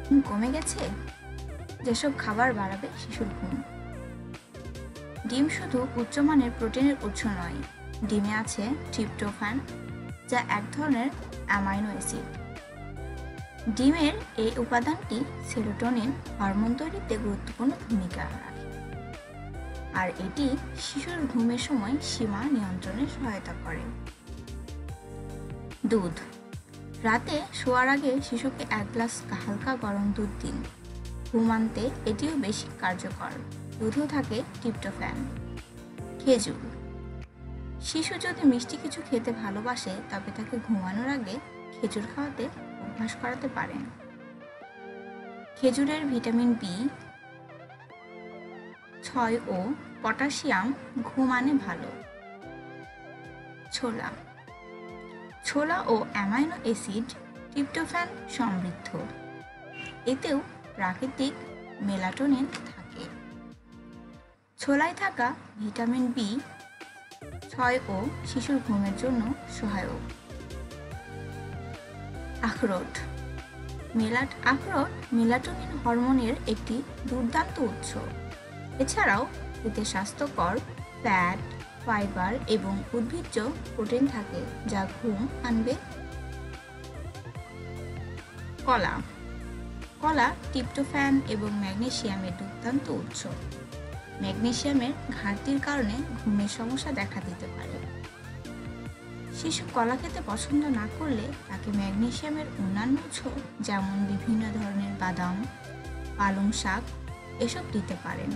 ঘুম কমে গেছে? যেসব খাবার বাড়াবে শিশুর ঘুম। ডিম শুধু উচ্চমানের প্রোটিনের উৎস নয়, ডিমে আছে ট্রিপ্টোফ্যান, যা এক ধরনের অ্যামাইনো অ্যাসিড। ডিমের এই উপাদানটি সেরোটোনিন হরমোন তৈরিতে গুরুত্বপূর্ণ ভূমিকা রাখে, আর এটি শিশুর ঘুমের সময় সীমা নিয়ন্ত্রণে সহায়তা করে। দুধ। রাতে শোয়ার আগে শিশুকে 1 গ্লাস হালকা গরম দুধ দিন। ঘুম আনতে এটিও বেশি কার্যকর। দুধেও থাকে ট্রিপ্টোফ্যান। খেজুর। শিশু যদি মিষ্টি কিছু খেতে ভালোবাসে, তবে তাকে ঘুমানোর আগে খেজুর খাওয়াতে অভ্যাস করাতে পারেন। খেজুরের ভিটামিন B6 ও পটাশিয়াম ঘুম আনে ভালো। ছোলা। ছোলা ও অ্যামাইনো অ্যাসিড ট্রিপ্টোফ্যান সমৃদ্ধ। এতেও প্রাকৃতিক মেলাটোনিন থাকে। ছোলায় থাকা ভিটামিন B6 ও শিশুর ঘুমের জন্য সহায়ক। আখরোট। আখরোট মেলাটোনিন হরমোনের একটি দুর্দান্ত উৎস। এছাড়াও এতে স্বাস্থ্যকর ফ্যাট, ফাইবার এবং উদ্ভিজ্জ প্রোটিন থাকে, যা ঘুম আনবে। কলা। কলা ট্রিপ্টোফ্যান এবং ম্যাগনেসিয়ামের দুর্দান্ত উৎস। ম্যাগনেসিয়ামের ঘাটতির কারণে ঘুমের সমস্যা দেখা দিতে পারে। শিশু কলা খেতে পছন্দ না করলে তাকে ম্যাগনেসিয়ামের অন্যান্য উৎস, যেমন বিভিন্ন ধরনের বাদাম, পালং শাক এসব দিতে পারেন।